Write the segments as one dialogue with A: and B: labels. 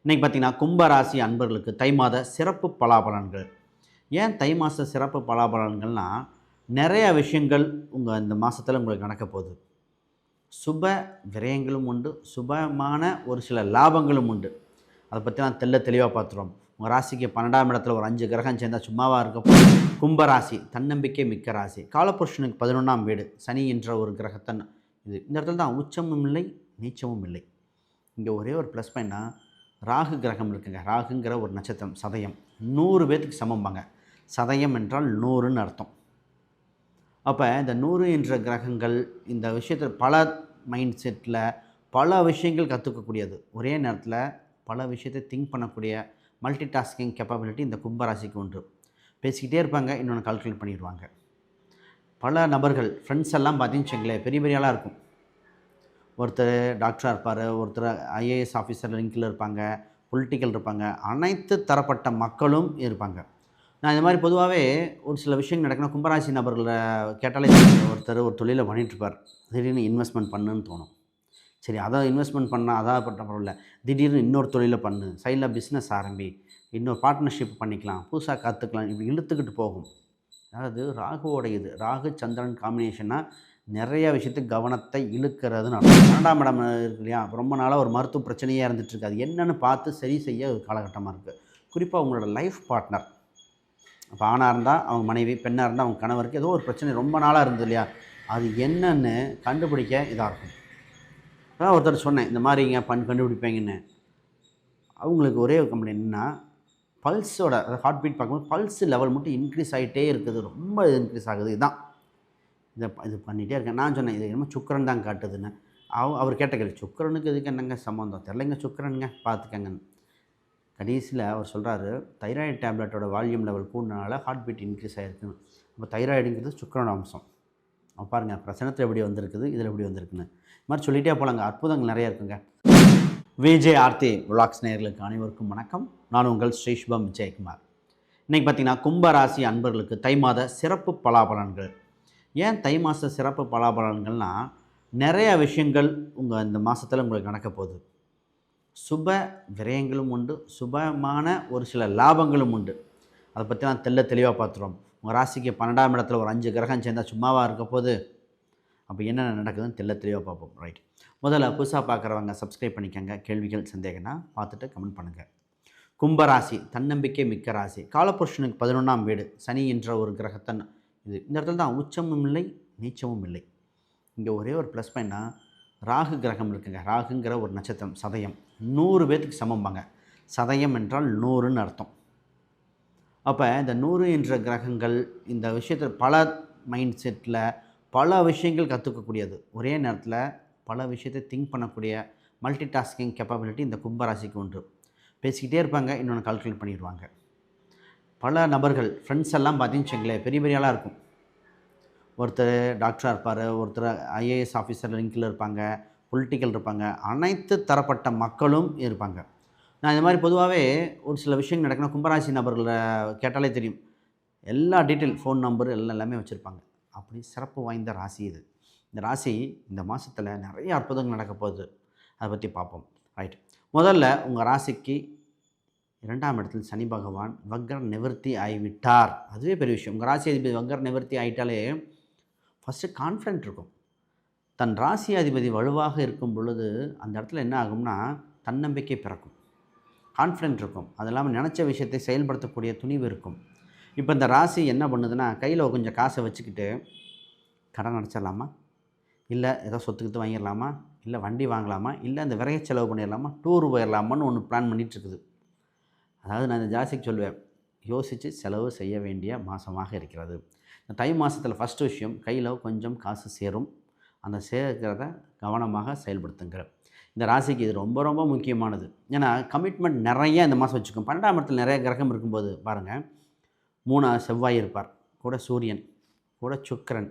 A: இன்றைக்கி பார்த்திங்கன்னா கும்பராசி அன்பர்களுக்கு தை மாத சிறப்பு பலாபலன்கள். ஏன் தை மாத சிறப்பு பலாபலன்கள்னால் நிறைய விஷயங்கள் இந்த மாதத்தில் உங்களுக்கு நடக்க போகுது. சுப விரயங்களும் உண்டு, சுபமான ஒரு சில லாபங்களும் உண்டு. அதை பற்றி நான் தெளிவாக பார்த்துருவோம். உங்கள் ராசிக்கு 12ஆம் இடத்துல ஒரு 5 கிரகம் சேர்ந்தால் சும்மாவாக இருக்க. கும்பராசி தன்னம்பிக்கை மிக்க ராசி. காலபுருஷனுக்கு 11ஆம் வீடு சனி என்ற ஒரு கிரகத்தன். இந்த இடத்துல தான் உச்சமும் இல்லை நீச்சமும் இல்லை. இங்கே ஒரே ஒரு ப்ளஸ் பாயிண்ட்னா ராகு கிரகம் இருக்குங்க. ராகுங்கிற ஒரு நட்சத்திரம் சதயம் 100 பேத்துக்கு சமம்பாங்க. சதயம் என்றால் 100ன்னு அர்த்தம். அப்போ இந்த 100 என்ற கிரகங்கள் இந்த விஷயத்தில் பல மைண்ட் செட்டில் பல விஷயங்கள் கற்றுக்கக்கூடியது. ஒரே நேரத்தில் பல விஷயத்தை திங்க் பண்ணக்கூடிய மல்டி டாஸ்கிங் கேப்பபிலிட்டி இந்த கும்பராசிக்கு உண்டு. பேசிக்கிட்டே இருப்பாங்க, இன்னொன்று கால்குலேட் பண்ணிடுவாங்க. பல நபர்கள் ஃப்ரெண்ட்ஸ் எல்லாம் பார்த்தீங்கன்னு வச்சுங்களேன், பெரிய பெரிய ஆளாக இருக்கும். ஒருத்தர் டாக்டராக இருப்பார், ஒருத்தர் ஐஏஎஸ் ஆஃபீஸர் லிங்கில் இருப்பாங்க, பொலிட்டிக்கல் இருப்பாங்க, அனைத்து தரப்பட்ட மக்களும் இருப்பாங்க. நான் இந்த மாதிரி பொதுவாகவே ஒரு சில விஷயங்கள் நடக்கணும். கும்பராசி நபர்களை கேட்டாலே ஒருத்தர் ஒரு தொழிலை பண்ணிகிட்ருப்பார், திடீர்னு இன்வெஸ்ட்மெண்ட் பண்ணுன்னு தோணும். சரி, அதை இன்வெஸ்ட்மெண்ட் பண்ணால் அதான் பட்ட பரவாயில்ல, திடீர்னு இன்னொரு தொழிலை பண்ணு, சைடில் பிஸ்னஸ் ஆரம்பி, இன்னொரு பார்ட்னர்ஷிப் பண்ணிக்கலாம், புதுசாக கற்றுக்கலாம், இப்படி இழுத்துக்கிட்டு போகும். அதாவது ராகுவோட இது ராகு சந்திரன் காம்பினேஷனாக நிறைய விஷயத்துக்கு கவனத்தை இழுக்கிறதுன்னு அர்த்தம். 12ஆம் இடம் இருக்கு இல்லையா, ரொம்ப நாளாக ஒரு மருத்துவ பிரச்சனையாக இருந்துகிட்ருக்கு. அது என்னென்னு பார்த்து சரி செய்ய ஒரு காலகட்டமாக இருக்குது. குறிப்பாக உங்களோட லைஃப் பார்ட்னர், இப்போ ஆணாக இருந்தால் அவங்க மனைவி, பெண்ணாக இருந்தால் அவங்க கணவருக்கு ஏதோ ஒரு பிரச்சனை ரொம்ப நாளாக இருந்தது இல்லையா, அது என்னன்னு கண்டுபிடிக்க இதாக இருக்கும். அதான் ஒருத்தர் சொன்னேன், இந்த மாதிரிங்க கண்டுபிடிப்பீங்கன்னு. அவங்களுக்கு ஒரே ஒரு கம்பெனி என்னென்னா, பல்ஸோட ஹார்ட் பீட் பார்க்கும்போது பல்ஸ் லெவல் மட்டும் இன்க்ரீஸ் ஆகிட்டே இருக்குது, ரொம்ப இன்க்ரீஸ் ஆகுது. இதுதான் இது பண்ணிகிட்டே இருக்கேன். நான் சொன்னேன், இது என்னமோ சுக்கரன் தான் காட்டுதுன்னு. அவர் கேட்ட கேள்வி, சுக்கரனுக்கு இதுக்கு என்னங்க சம்மந்தம் தெரிலைங்க, சுக்கரனுங்க பார்த்துக்கங்கன்னு. கடைசியில் அவர் சொல்கிறாரு, தைராய்டு டேப்லெட்டோட வால்யூம் லெவல் கூடனால ஹார்ட் பீட் இன்க்ரீஸ் ஆகிருக்குன்னு. அப்போ தைராய்டுங்கிறது சுக்கரனோட அம்சம். பாருங்கள், பிரச்சனத்தில் எப்படி வந்திருக்குது, இதில் எப்படி வந்திருக்குன்னு. இது மாதிரி சொல்லிகிட்டே போகலாங்க, அற்புதங்கள் நிறைய இருக்குங்க. விஜய் ஆர்த்தி விளாக்ஸ் நேயர்களுக்கு அனைவருக்கும் வணக்கம். நான் உங்கள் ஸ்ரீஷ்பம் விஜயகுமார். இன்றைக்கி பார்த்திங்கன்னா கும்பராசி அன்பர்களுக்கு தை மாத சிறப்பு பலாபலன்கள். ஏன் தை மாத சிறப்பு பலாபலன்கள்னால் நிறைய விஷயங்கள் இந்த மாதத்தில் உங்களுக்கு நடக்க போகுது. சுப விரயங்களும் உண்டு, சுபமான ஒரு சில லாபங்களும் உண்டு. அதை பற்றி நான் தெளிவாக பார்த்துருவோம். உங்கள் ராசிக்கு 12ஆம் இடத்துல ஒரு 5 கிரகம் சேர்ந்தால் சும்மாவாக இருக்க போது. அப்போ என்னென்ன நடக்குதுன்னு தெளிவாக பார்ப்போம். ரைட், முதல்ல புதுசாக பார்க்குறவங்க சப்ஸ்கிரைப் பண்ணிக்கோங்க. கேள்விகள் சந்தேகம்னா பார்த்துட்டு கமெண்ட் பண்ணுங்கள். கும்பராசி தன்னம்பிக்கை மிக்க ராசி. காலபுருஷனுக்கு 11ஆம் வீடு சனி என்ற ஒரு கிரகத்தன். இந்த இடத்துல தான் உச்சமும் இல்லை நீச்சமும் இல்லை. இங்கே ஒரே ஒரு ப்ளஸ் பாயிண்ட்னா ராகு கிரகம் இருக்குங்க. ராகுங்கிற ஒரு நட்சத்திரம் சதயம் 100 பேத்துக்கு சமம்பாங்க. சதயம் என்றால் 100ன்னு அர்த்தம். அப்போ இந்த 100 என்ற கிரகங்கள் இந்த விஷயத்தில் பல மைண்ட் செட்டில் பல விஷயங்கள் கற்றுக்கக்கூடியது. ஒரே நேரத்தில் பல விஷயத்தை திங்க் பண்ணக்கூடிய மல்டி டாஸ்கிங் கேப்பபிலிட்டி இந்த கும்பராசிக்கு உண்டு. பேசிக்கிட்டே இருப்பாங்க, இன்னொன்று கால்குலேட் பண்ணிடுவாங்க. பல நபர்கள் ஃப்ரெண்ட்ஸ் எல்லாம் பார்த்தீங்கன்னு வச்சுங்களேன், பெரிய பெரிய ஆளாக இருக்கும். ஒருத்தர் டாக்டராக இருப்பார், ஒருத்தர் ஐஏஎஸ் ஆஃபீஸர் லிங்கில் இருப்பாங்க, பொலிட்டிக்கல் இருப்பாங்க, அனைத்து தரப்பட்ட மக்களும் இருப்பாங்க. நான் இந்த மாதிரி பொதுவாகவே ஒரு சில விஷயங்கள் நடக்கணும். கும்பராசி நபர்களை கேட்டாலே தெரியும், எல்லா டீட்டெயில் ஃபோன் நம்பர் எல்லாமே வச்சுருப்பாங்க. அப்படி சிறப்பு வாய்ந்த ராசி இது. இந்த ராசி இந்த மாதத்தில் நிறைய அற்புதங்கள் நடக்க போகுது. அதை பற்றி பார்ப்போம். ரைட், முதல்ல உங்கள் ராசிக்கு 2ஆம் இடத்தில் சனி பகவான் வக்ர நிவர்த்தி ஆகிவிட்டார். அதுவே பெரிய விஷயம். உங்கள் ராசி அதிபதி வக்ர நிவர்த்தி ஆகிட்டாலே ஃபஸ்ட்டு கான்ஃபிடென்ட் இருக்கும். தன் ராசி அதிபதி வலுவாக இருக்கும் பொழுது அந்த இடத்துல என்ன ஆகும்னா தன்னம்பிக்கை பிறக்கும், கான்ஃபிடென்ட் இருக்கும். அது இல்லாமல் நினச்ச விஷயத்தை செயல்படுத்தக்கூடிய துணிவு இருக்கும். இப்போ இந்த ராசி என்ன பண்ணுதுன்னா, கையில் கொஞ்சம் காசை வச்சுக்கிட்டு கடன் அடைச்சிடலாமா, இல்லை ஏதோ சொத்துக்கிட்டு வாங்கிடலாமா, இல்லை வண்டி வாங்கலாமா, இல்லை இந்த விரைய செலவு பண்ணிடலாமா, டூர் போயிடலாமான்னு ஒன்று பிளான் பண்ணிகிட்ருக்குது. அதாவது நான் இந்த ஜாஸ்திக்கு சொல்லுவேன், யோசித்து செலவு செய்ய வேண்டிய மாதமாக இருக்கிறது. இந்த தை மாதத்தில் ஃபஸ்ட்டு விஷயம், கையில் கொஞ்சம் காசு சேரும். அந்த சேர்க்கிறத கவனமாக செயல்படுத்துங்க. இந்த ராசிக்கு இது ரொம்ப ரொம்ப முக்கியமானது. ஏன்னா கமிட்மெண்ட் நிறைய இந்த மாதம் வச்சுக்கும். 12ஆம் இடத்தில் நிறைய கிரகம் இருக்கும்போது பாருங்கள், 3 செவ்வாய் இருப்பார், கூட சூரியன், கூட சுக்கிரன்,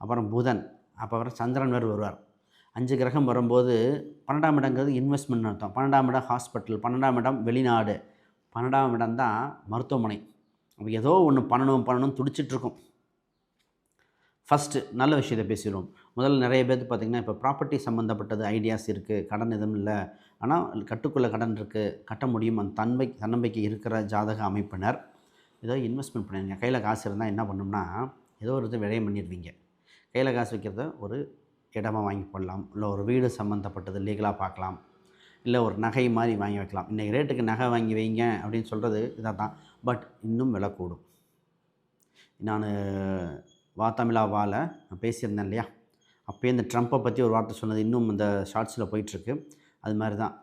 A: அப்புறம் புதன், அப்புறம் சந்திரன் வேறு வருவார். 5 கிரகம் வரும்போது 12ஆம் இடங்கிறது இன்வெஸ்ட்மெண்ட் அர்த்தம். 12ஆம் இடம் ஹாஸ்பிட்டல், 12ஆம் இடம் வெளிநாடு, 12ஆம் இடம் தான் மருத்துவமனை. அப்போ ஏதோ ஒன்று பண்ணணும் துடிச்சிட்ருக்கும். ஃபஸ்ட்டு நல்ல விஷயத்தை பேசிடுவோம். முதல்ல நிறைய பேருக்கு பார்த்திங்கன்னா இப்போ ப்ராப்பர்ட்டி சம்மந்தப்பட்டது ஐடியாஸ் இருக்குது, கடன் எதுவும் இல்லை, ஆனால் கட்டுக்குள்ளே கடன் இருக்குது, கட்ட முடியும் அந்த தன்னம்பிக்கை இருக்கிற ஜாதக அமைப்பினர் ஏதோ இன்வெஸ்ட்மெண்ட் பண்ணுவீங்க. கையில் காசு இருந்தால் என்ன பண்ணணும்னா ஏதோ ஒரு இது விரயம் பண்ணிடுவீங்க. கையில் காசு வைக்கிறத ஒரு இடமா வாங்கி போடலாம், இல்லை ஒரு வீடு சம்மந்தப்பட்டது லீகலாக பார்க்கலாம், இல்லை ஒரு நகை மாதிரி வாங்கி வைக்கலாம். இன்றைக்கி ரேட்டுக்கு நகை வாங்கி வைங்க அப்படின்னு சொல்கிறது இதாக தான். பட் இன்னும் விலை கூடும். நான் வா தமிழா வால நான் பேசியிருந்தேன் இல்லையா, அப்போயே இந்த ட்ரம்ப்பை பற்றி ஒரு வார்த்தை சொன்னது இன்னும் இந்த ஷார்ட்ஸில் போயிட்டுருக்கு. அது மாதிரி தான்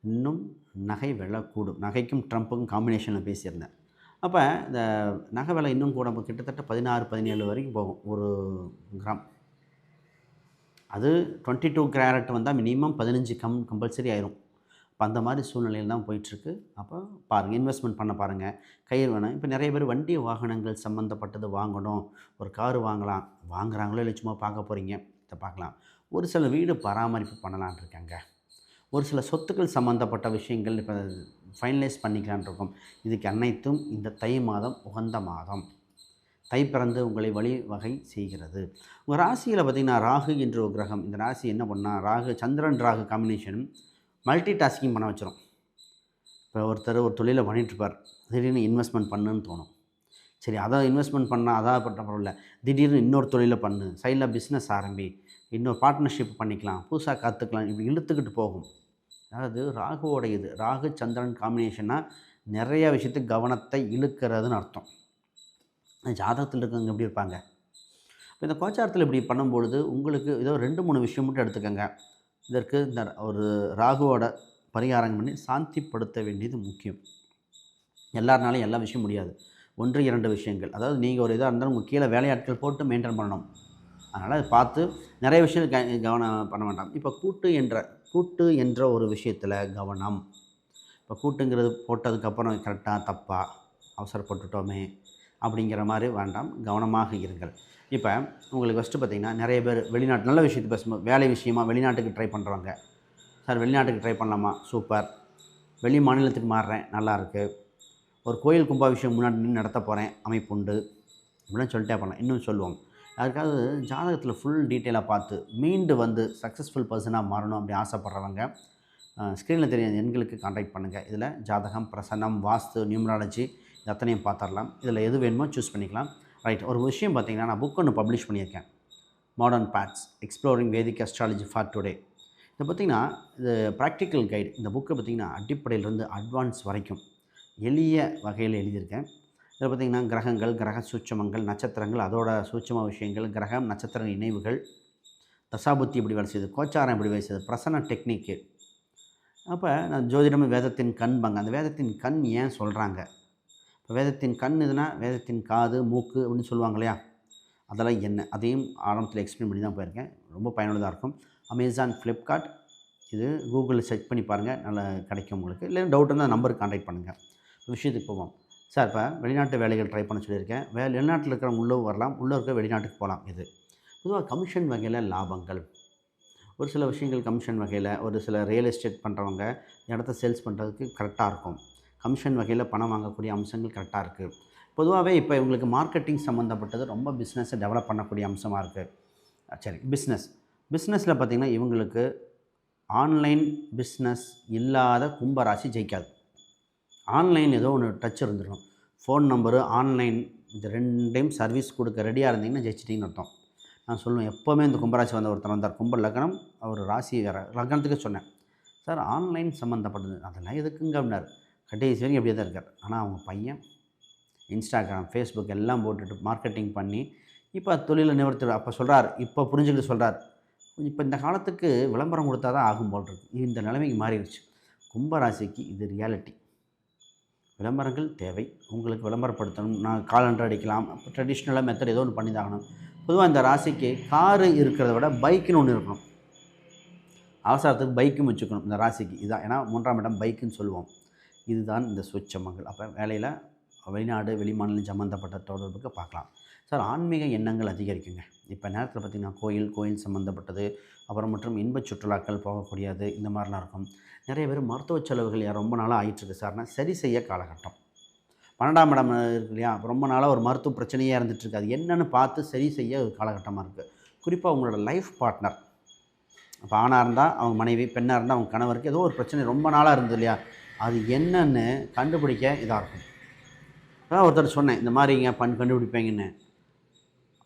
A: இன்னும் நகை விலை கூடும். நகைக்கும் ட்ரம்ப்புக்கும் காம்பினேஷனில் பேசியிருந்தேன். அப்போ இந்த நகை விலை இன்னும் கூட கிட்டத்தட்ட 16-17 வரைக்கும் போகும் ஒரு கிராம். அது 22 கேரட் வந்தால் மினிமம் 15 கம்பல்சரி ஆயிரும். இப்போ அந்த மாதிரி சூழ்நிலையில் தான் போயிட்டுருக்கு. அப்போ பாருங்கள், இன்வெஸ்ட்மெண்ட் பண்ண பாருங்கள். கயிறு வேணும். இப்போ நிறைய பேர் வண்டி வாகனங்கள் சம்மந்தப்பட்டது வாங்கணும், ஒரு காரு வாங்கலாம், வாங்குறாங்களோ இல்லை சும்மா பார்க்க போகிறீங்க, இதை பார்க்கலாம். ஒரு சில வீடு பராமரிப்பு பண்ணலான் இருக்காங்க. ஒரு சில சொத்துக்கள் சம்மந்தப்பட்ட விஷயங்கள் இப்போ ஃபைனலைஸ் பண்ணிக்கலான் இருக்கோம். இதுக்கு அனைத்தும் இந்த தை மாதம் உகந்த மாதம். தை பிறந்து உங்களை வழிவகை செய்கிறது. உங்கள் ராசியில் பார்த்திங்கன்னா ராகு என்ற ஒரு கிரகம், இந்த ராசி என்ன பண்ணால் ராகு சந்திரன் ராகு காம்பினேஷன் மல்டி டாஸ்கிங் பண்ண வச்சிடும். இப்போ ஒருத்தர் ஒரு தொழிலை பண்ணிகிட்ருப்பார், திடீர்னு இன்வெஸ்ட்மெண்ட் பண்ணுன்னு தோணும். சரி, அதை இன்வெஸ்ட்மெண்ட் பண்ணால் அதான் பட்ட பரவாயில்ல, திடீர்னு இன்னொரு தொழிலை பண்ணு, சைடில் பிஸ்னஸ் ஆரம்பி, இன்னொரு பார்ட்னர்ஷிப் பண்ணிக்கலாம், புதுசாக கற்றுக்கலாம், இப்படி இழுத்துக்கிட்டு போகும். அதாவது ராகுவோட இது ராகு சந்திரன் காம்பினேஷனாக நிறைய விஷயத்துக்கு கவனத்தை இழுக்கிறதுன்னு அர்த்தம். ஜாதகத்தில் இருக்கவங்க எப்படி இருப்பாங்க. இப்போ இந்த கோச்சாரத்தில் இப்படி பண்ணும்பொழுது உங்களுக்கு ஏதோ 2-3 விஷயம் மட்டும் எடுத்துக்கோங்க. இதற்கு இந்த ஒரு ராகுவோட பரிகாரம் பண்ணி சாந்திப்படுத்த வேண்டியது முக்கியம். எல்லாருனாலும் எல்லா விஷயம் முடியாது. 1-2 விஷயங்கள், அதாவது நீங்கள் ஒரு இதாக இருந்தாலும் உங்கள் கீழே வேலையாட்கள் போட்டு மெயின்டைன் பண்ணணும். அதனால் அதை பார்த்து நிறைய விஷயம் கவனம் பண்ண வேண்டாம். இப்போ கூட்டு என்ற ஒரு விஷயத்தில் கவனம். இப்போ கூட்டுங்கிறது போட்டதுக்கப்புறம் கரெக்டாக தப்பா அவசரப்பட்டுட்டோமே அப்படிங்கிற மாதிரி வேண்டாம், கவனமாக இருங்கள். இப்போ உங்களுக்கு ஃபஸ்ட்டு பார்த்திங்கன்னா நிறைய பேர் வெளிநாட்டு நல்ல விஷயத்தை பேசும்போது வேலை விஷயமாக வெளிநாட்டுக்கு ட்ரை பண்ணுறாங்க. சார் வெளிநாட்டுக்கு ட்ரை பண்ணலாமா? சூப்பர். வெளி மாநிலத்துக்கு மாறுறேன், நல்லாயிருக்கு. ஒரு கோயில் கும்பாபிஷேகம் முன்னாடி நின்று நடத்த போகிறேன், அமைப்புண்டு இப்படின்னு சொல்லிட்டே பண்ணலாம். இன்னும் சொல்லுவோம், அதுக்காவது ஜாதகத்தில் ஃபுல் டீட்டெயிலாக பார்த்து மீண்டு வந்து சக்ஸஸ்ஃபுல் பர்சனாக மாறணும் அப்படி ஆசைப்பட்றவங்க ஸ்க்ரீனில் தெரியாத எண்களுக்கு கான்டாக்ட் பண்ணுங்கள். இதில் ஜாதகம், பிரசன்னம், வாஸ்து, நியூமராலஜி இது அத்தனையும் பார்த்துடலாம். இதில் எது வேணுமோ சூஸ் பண்ணிக்கலாம். ரைட். ஒரு விஷயம் பார்த்திங்கன்னா, நான் புக் ஒன்று பப்ளிஷ் பண்ணியிருக்கேன், modern paths exploring Vedic astrology for today. இதை பார்த்திங்கன்னா இது ப்ராக்டிக்கல் கைடு. இந்த புக்கை பார்த்திங்கன்னா அடிப்படையிலிருந்து அட்வான்ஸ் வரைக்கும் எளிய வகையில் எழுதியிருக்கேன். இதில் பார்த்திங்கன்னா கிரகங்கள், கிரக சூட்சமங்கள், நட்சத்திரங்கள், அதோட சூட்சம விஷயங்கள், கிரகம் நட்சத்திர இணைவுகள், தசாபுத்தி எப்படி வேலை செய்யுது, கோச்சாரம் எப்படி வேலை செய்யுது, பிரசன்ன டெக்னிக்கு. அப்போ நான் ஜோதிடம் வேதத்தின் கண்பாங்க. அந்த வேதத்தின் கண் ஏன் சொல்கிறாங்க, இப்போ வேதத்தின் கண் இதுனா வேதத்தின் காது, மூக்கு அப்படின்னு சொல்லுவாங்க இல்லையா, அதெல்லாம் என்ன, அதையும் ஆரம்பத்தில் எக்ஸ்பிளைன் பண்ணி தான் போயிருக்கேன். ரொம்ப பயனுள்ளதாக இருக்கும். அமேசான், ஃப்ளிப்கார்ட், இது கூகுளில் செக் பண்ணி பாருங்கள், நல்லா கிடைக்கும் உங்களுக்கு. இல்லை டவுட் இருந்தால் நம்பருக்கு கான்டாக்ட் பண்ணுங்கள். விஷயத்துக்கு போவோம். சார், இப்போ வெளிநாட்டு வேலைகள் ட்ரை பண்ண சொல்லியிருக்கேன். வெளிநாட்டில் இருக்கிறவங்க உள்ளே வரலாம், உள்ளே இருக்க வெளிநாட்டுக்கு போகலாம். இது பொதுவாக கமிஷன் வகையில் லாபங்கள், ஒரு சில விஷயங்கள் கமிஷன் வகையில், ஒரு சில ரியல் எஸ்டேட் பண்ணுறவங்க இடத்த சேல்ஸ் பண்ணுறதுக்கு கரெக்டாக இருக்கும். கமிஷன் வகையில் பணம் வாங்கக்கூடிய அம்சங்கள் கரெக்டாக இருக்குது. பொதுவாகவே இப்போ இவங்களுக்கு மார்க்கெட்டிங் சம்மந்தப்பட்டது ரொம்ப பிஸ்னஸை டெவலப் பண்ணக்கூடிய அம்சமாக இருக்குது. சரி, பிஸ்னஸில் பார்த்திங்கன்னா இவங்களுக்கு ஆன்லைன் பிஸ்னஸ் இல்லாத கும்பராசி ஜெயிக்காது. ஆன்லைன் ஏதோ ஒன்று டச் இருந்துடும். ஃபோன் நம்பரு, ஆன்லைன், இது 2டையும் சர்வீஸ் கொடுக்க ரெடியாக இருந்தீங்கன்னா ஜெயிச்சிட்டிங்கன்னு அர்த்தம். நான் சொல்லுவேன், எப்போவுமே இந்த கும்பராசி வந்த ஒருத்தர் வந்தார், கும்ப லக்னம், அவர் ராசி வேறு லக்னத்துக்கு சொன்னேன், சார் ஆன்லைன் சம்மந்தப்பட்டது அதெல்லாம் எதுக்குங்க அப்படின்னார். கடைசி வரைக்கும் அப்படியே தான் இருக்கார். ஆனால் அவங்க பையன் இன்ஸ்டாகிராம், ஃபேஸ்புக் எல்லாம் போட்டுட்டு மார்க்கெட்டிங் பண்ணி இப்போ தொழிலை நிவர்த்தி. அப்போ சொல்கிறார், இப்போ புரிஞ்சுக்கிட்டு சொல்கிறார், இப்போ இந்த காலத்துக்கு விளம்பரம் கொடுத்தா தான் ஆகும் போல் இருக்கு. இந்த நிலைமைக்கு மாறிடுச்சு. கும்பராசிக்கு இது ரியாலிட்டி. விளம்பரங்கள் தேவை. உங்களுக்கு விளம்பரப்படுத்தணும், நான் காலண்டர் அடிக்கலாம், ட்ரெடிஷ்னலாக மெத்தட் ஏதோ ஒன்று பண்ணி தாகணும். பொதுவாக இந்த ராசிக்கு காரு இருக்கிறத விட பைக்குன்னு ஒன்று இருக்கணும். அவசரத்துக்கு பைக்கும் வச்சுக்கணும் இந்த ராசிக்கு. இதுதான், ஏன்னா 3ஆம் இடம் பைக்குன்னு சொல்லுவோம். இதுதான் இந்த சுச்சமங்கள். அப்போ வேலையில் வெளிநாடு, வெளிமாநிலம் சம்மந்தப்பட்ட தொடர்புக்கு பார்க்கலாம். சார், ஆன்மீக எண்ணங்கள் அதிகரிக்குங்க. இப்போ நேரத்தில் பார்த்திங்கன்னா கோயில் சம்மந்தப்பட்டது, அப்புறம் மற்றும் இன்பச் சுற்றுலாக்கள் போகக்கூடியது, இந்த மாதிரிலாம் இருக்கும். நிறைய பேர் மருத்துவ செலவுகள் ரொம்ப நாளாக ஆகிட்டுருக்கு சார்னா சரி செய்ய காலகட்டம். 12ஆம் இடம் இருக்கு இல்லையா, ரொம்ப நாளாக ஒரு மருத்துவ பிரச்சனையாக இருந்துகிட்ருக்கு, அது என்னென்னு பார்த்து சரி செய்ய ஒரு காலகட்டமாக இருக்குது. குறிப்பாக உங்களோட லைஃப் பார்ட்னர், இப்போ ஆணாக இருந்தால் அவங்க மனைவி, பெண்ணாக இருந்தால் அவங்க கணவருக்கு ஏதோ ஒரு பிரச்சனை ரொம்ப நாளாக இருந்தது இல்லையா, அது என்னன்னு கண்டுபிடிக்க இதாக இருக்கும். அதான் ஒருத்தர் சொன்னேன், இந்த மாதிரிங்க கண்டுபிடிப்பீங்கன்னு.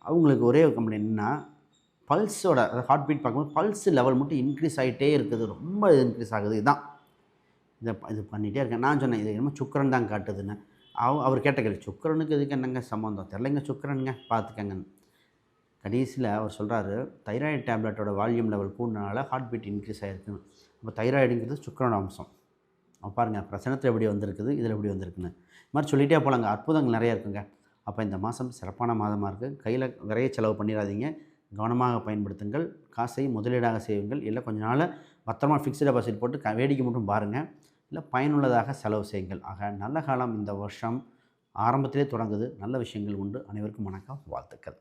A: அவங்களுக்கு ஒரே ஒரு கம்ப்ளைண்ட் என்னென்னா, பல்ஸோட ஹார்ட் பீட் பார்க்கும்போது பல்ஸ் லெவல் மட்டும் இன்க்ரீஸ் ஆகிட்டே இருக்குது, ரொம்ப இன்க்ரீஸ் ஆகுது. இதுதான் இது பண்ணிகிட்டே இருக்கேன். நான் சொன்னேன், இது என்னமோ சுக்கரன் தான் காட்டுதுன்னு. அவர் கேட்ட கேள்வி, சுக்கரனுக்கு இதுக்கு என்னங்க சம்மந்தம் தெரிலங்க, சுக்கரனுங்க பார்த்துக்கங்கன்னு. கடைசியில் அவர் சொல்கிறாரு, தைராய்டு டேப்லெட்டோட வால்யூம் லெவல் கூடுனால ஹார்ட் பீட் இன்க்ரீஸ் ஆகிருக்குன்னு. அப்போ தைராய்டுங்கிறது சுக்கரனோட அம்சம். அப்போ பாருங்கள், பிரச்சனத்தில் எப்படி வந்திருக்குது, இதில் எப்படி வந்திருக்குன்னு. இது மாதிரி சொல்லிகிட்டே போகலாங்க, அற்புதங்கள் நிறையா இருக்குங்க. அப்போ இந்த மாதம் சிறப்பான மாதமாக இருக்குது. கையில் நிறைய செலவு பண்ணிடாதீங்க, கவனமாக பயன்படுத்துங்கள். காசை முதலீடாக செய்யுங்கள். இல்லை கொஞ்ச நாள் பத்திரமா ஃபிக்ஸ்டு டெபாசிட் போட்டு வேடிக்கை மட்டும் பாருங்கள். இல்லை பயனுள்ளதாக செலவு செய்யுங்கள். ஆக நல்ல காலம் இந்த வருஷம் ஆரம்பத்திலே தொடங்குது. நல்ல விஷயங்கள் உண்டு. அனைவருக்கும் வணக்கம், வாழ்த்துக்கள்.